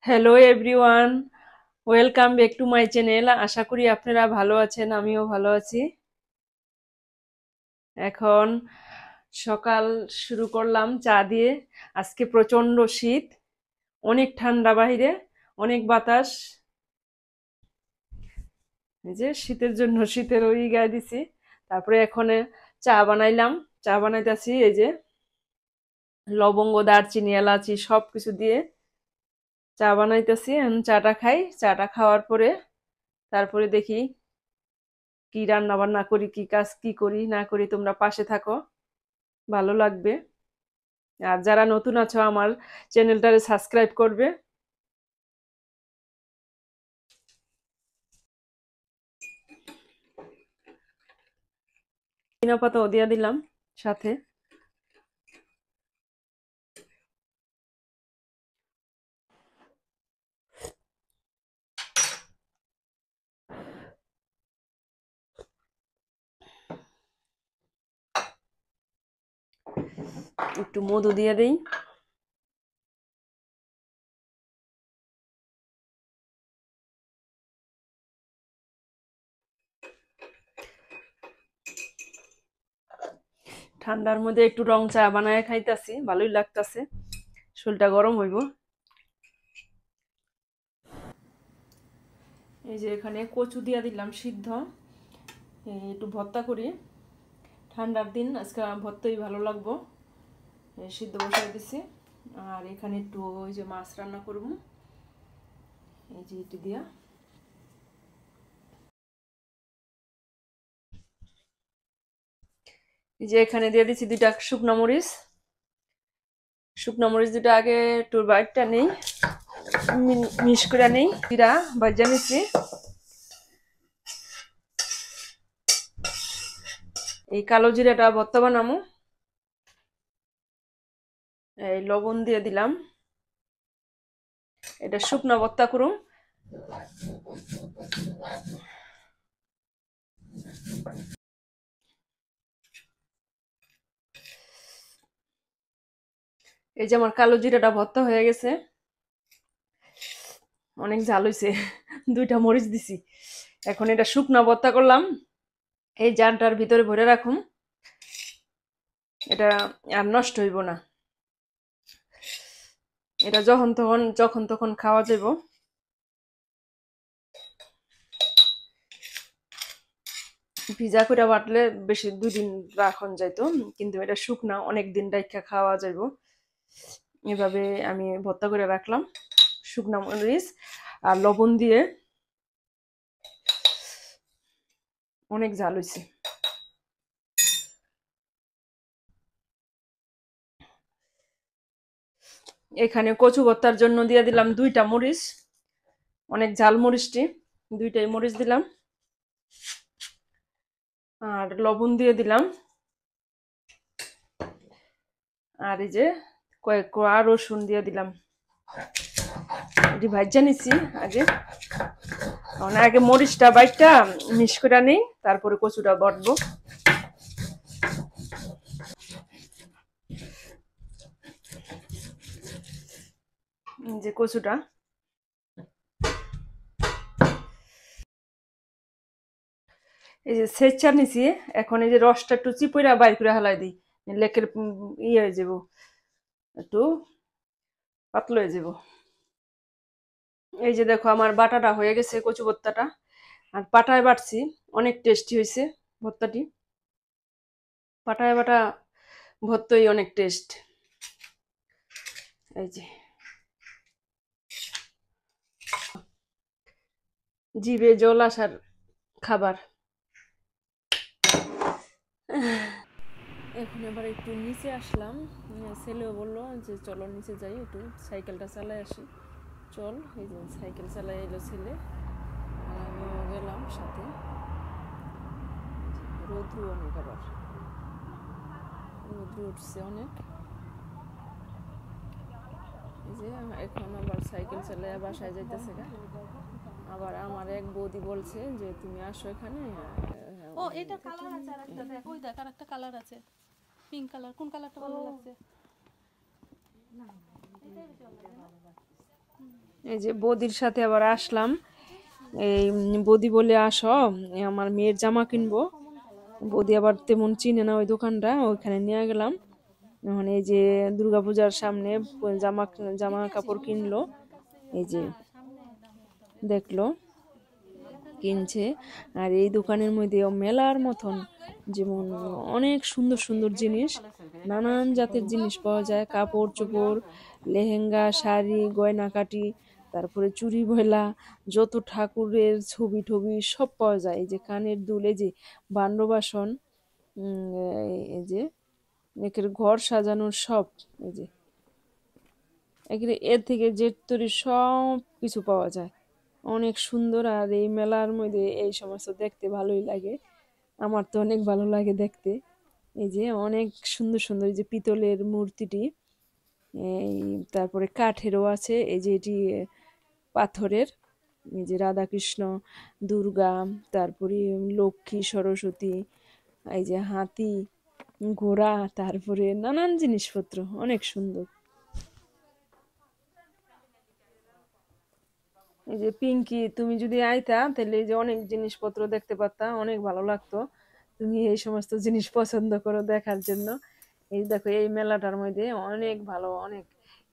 Hello everyone, welcome back to my channel. আশা করি আপনারা ভালো আছেন, আমিও ভালো আছি। এখন সকাল শুরু করলাম চা দিয়ে। আজকে প্রচন্ড শীত, অনেক ঠান্ডা বাহিরে, অনেক বাতাস। এই যে শীতের জন্য শীতের ওই গায়ে দিছি। তারপরে এখন চা বানাইলাম, চা বানাইতেছি। এই যে লবঙ্গ, দারচিনি, এলাচি সবকিছু দিয়ে চা বানাইতেছি। এখন চাটা খাই, চাটা খাওয়ার পরে তারপরে দেখি কি রান্না বান্না করি, কি কাজ কি করি না করি। তোমরা পাশে থাকো, ভালো লাগবে। আর যারা নতুন আছো আমার চ্যানেলটারে সাবস্ক্রাইব করবে। ধনিয়া পাতাও দিয়া দিলাম সাথে। একটু মধু দিয়ে দিই। ঠান্ডার মধ্যে একটু রং চা বানায় খাইতাছি, ভালোই লাগতাছে। শরীরটা গরম হইব। এই যে এখানে কচু দিয়া দিলাম সিদ্ধ, একটু ভর্তা করি। ঠান্ডার দিন আজকে ভর্তাই ভালো লাগবো। সিদ্ধ বসাই দিছি। আর এখানে একটু ওই যে মাছ রান্না করব, এই যে এটি দিয়া। এই যে এখানে দিয়ে দিচ্ছি দুইটা শুকনো মরিচ। শুকনো মরিচ দুটো আগে একটু বাইটটা নেই, মিশ করে নেই। জিরা ভাজা নিচ্ছি। এই কালো জিরাটা ভর্তা বানামু। এই লবণ দিয়ে দিলাম, এটা শুকনো ভর্তা করুম। এই যে আমার কালো জিরাটা ভর্তা হয়ে গেছে। অনেক ঝাল হয়েছে, দুইটা মরিচ দিছি। এখন এটা শুকনো ভর্তা করলাম, এই জারটার ভিতরে ভরে রাখুম। এটা আর নষ্ট হইব না, এটা যখন তখন খাওয়া যাব। ভিজা করে বাটলে বেশি 2 দিন রাখন যাইতো, কিন্তু এটা শুকনা, অনেক দিন রাখা খাওয়া যাইব। এভাবে আমি ভর্তা করে রাখলাম শুকনা মরিচ আর লবণ দিয়ে। অনেক ঝাল হয়েছে। এখানে কচু ভর্তার জন্য দিয়ে দিলাম 2টা মরিচ, অনেক ঝাল মরিচটি। 2টাই মরিচ দিলাম আর লবণ দিয়ে দিলাম। আর এই যে কয়েক কোয়া রসুন দিয়ে দিলাম। এটি ভাজা নিছি আগে। আগে মরিচটা বাইটটা মিশ করে নিই, তারপরে কচুটা বটবো। যে কচুটা এই যে ছেঁচা নিছি, এখন এই যে রসটা একটু চিপইরা বাইর করে হালাই দিই, লেকের ইয়ে হয়ে যাব, একটু পাতলা হয়ে যাব। এই যে দেখো আমার বাটাটা হয়ে গেছে, কচু ভর্তাটা। আর পাটায় বাটছি, অনেক টেস্টি হয়েছে ভর্তাটি। পাটায় বাটা ভর্তাই অনেক টেস্ট। এই যে জিভে জল আসার খাবার। এখন এবার একটু নিচে আসলাম। ছেলেও বললো যে চলো নিচে যাই, একটু সাইকেলটা চালাই আসি। চল, এই যে সাইকেল চালাই এলো ছেলে, আর আমিও গেলাম সাথে। রৌদ্র অনেক, আবার রৌদ্র উঠছে অনেক। এই যে এখন আবার সাইকেল চালাই বাসায় যাইতেছে। আবার আমার এক বৌদি বলছে যে তুমি আসো এখানে। ও এটা কালার আছে, আর একটা দেখ, ওই দেখ আর একটা কালার আছে, পিঙ্ক কালার। কোন কালারটা ভালো লাগছে? না, এটাই বেশি ভালো লাগে না? এই যে বৌদির সাথে আবার আসলাম। এই বৌদি বলে আসো, আমার মেয়ের জামা কিনবো। বৌদি আবার তেমন চিনে না ওই দোকানটা, ওইখানে নিয়ে গেলাম। এখন এই যে দুর্গাপূজার সামনে জামা জামা কাপড় কিনলো। এই যে দেখলো কিনছে। আর এই দোকানের মধ্যে মেলার মতন যেমন অনেক সুন্দর সুন্দর জিনিস, নানান জাতের জিনিস পাওয়া যায়, কাপড় চোপড়, লেহেঙ্গা, শাড়ি, গয়নাকাটি, তারপরে চুড়ি ভেলা, যত ঠাকুরের ছবি টবি সব পাওয়া যায়। এই যে কানের দুল, এই যে ভাণ্ড বাসন, এই যে একের ঘর সাজানোর সব, এই যে একের এর থেকে জেড তৈরি সব কিছু পাওয়া যায়, অনেক সুন্দর। আর এই মেলার মধ্যে এই সমস্ত দেখতে ভালোই লাগে, আমার তো অনেক ভালো লাগে দেখতে। এই যে অনেক সুন্দর সুন্দর, এই যে পিতলের মূর্তিটি, এই তারপরে কাঠেরও আছে, এই যে এটি পাথরের, এই যে রাধাকৃষ্ণ, দুর্গা, তারপরে লক্ষ্মী, সরস্বতী, এই যে হাতি, ঘোড়া, তারপরে নানান জিনিসপত্র অনেক সুন্দর। এই যে পিঙ্কি, তুমি যদি আইতা তাহলে এই যে অনেক জিনিসপত্র দেখতে পারতা, অনেক ভালো লাগতো। তুমি এই সমস্ত জিনিস পছন্দ করো দেখার জন্য। এই দেখো এই মেলাটার মধ্যে অনেক ভালো, অনেক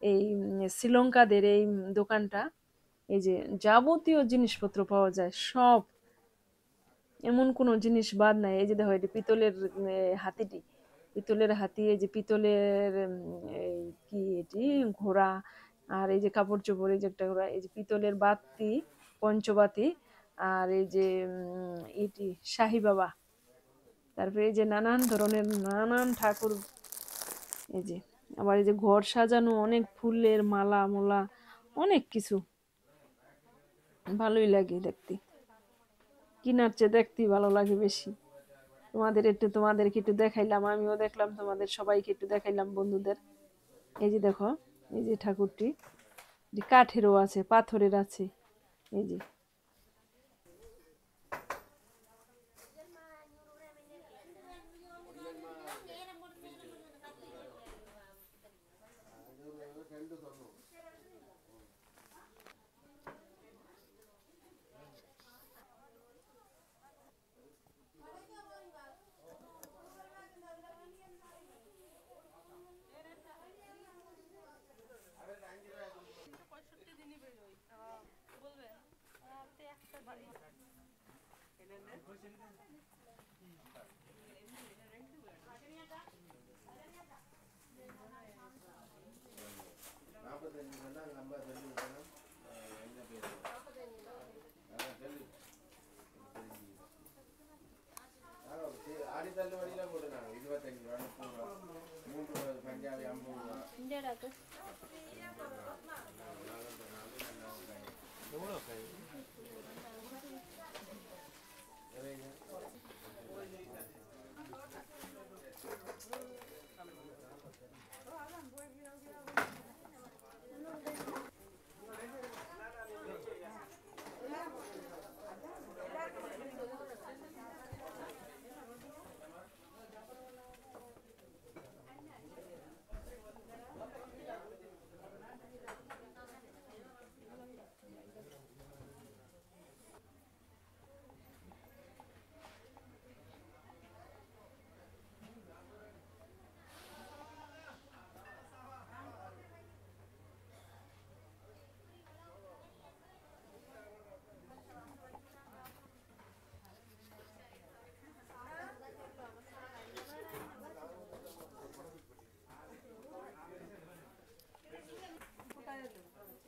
এই শ্রীলঙ্কাদের এই দোকানটা, এই যে যাবতীয় জিনিসপত্র পাওয়া যায় সব, এমন কোনো জিনিস বাদ নাই। এই যে দেখো এটি পিতলের হাতিটি, পিতলের হাতি, এই যে পিতলের এই কি এটি ঘোড়া, আর এই যে কাপড় চোপড়, এই যে একটা ঘোড়া, এই যে পিতলের বাতি, পঞ্চবাতি, আর এই যে এটি শাহী বাবা, তারপরে এই যে নানান ধরনের নানান ঠাকুর, এই যে আবার এই যে ঘর সাজানো অনেক ফুলের মালা মোলা, অনেক কিছু ভালোই লাগে দেখতে, কিনার চেয়ে দেখতেই ভালো লাগে বেশি। তোমাদেরকে একটু দেখাইলাম, আমিও দেখলাম, তোমাদের সবাইকে একটু দেখাইলাম বন্ধুদের। এই যে দেখো এই যে ঠাকুরটি, কাঠেরও আছে, পাথরের আছে, এই যে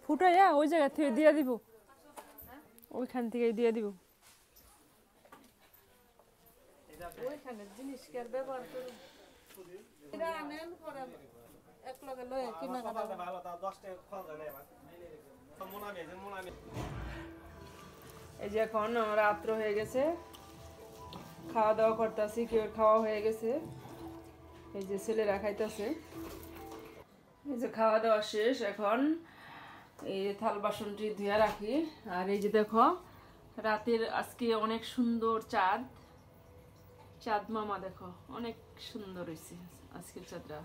ফুটাইয়া ওই জায়গা থেকে দিয়ে দিব, ওইখান থেকে দিয়ে দিব। ওইখানের জিনিস কি আর ব্যবহার করব, এটা আনেন পরে এক লগে লয়ে কিনা কাটা ভালো, তা 10 টাকা খরচ হয় না। এই যে এখন রাত্র হয়ে গেছে, খাওয়া দাওয়া করতেছি, কেউ খাওয়া হয়ে গেছে, এই যে ছেলেরা খাইতেছে। এই যে খাওয়া দাওয়া শেষ, এখন এই থাল বাসনটি ধুয়ে রাখি। আর এই যে দেখো রাতের আজকে অনেক সুন্দর চাঁদ, চাঁদ মামা দেখো অনেক সুন্দর হয়েছে আজকের চাঁদটা,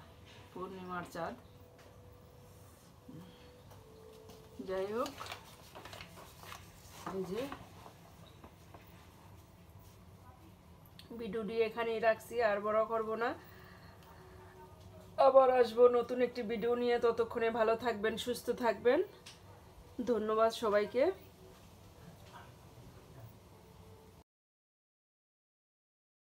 পূর্ণিমার চাঁদ। যাই হোক, এই যে ভিডিওটি এখানেই রাখছি, আর বড় করব না। আবার আসবো নতুন একটি ভিডিও নিয়ে। ততক্ষণে ভালো থাকবেন, সুস্থ থাকবেন। ধন্যবাদ সবাইকে।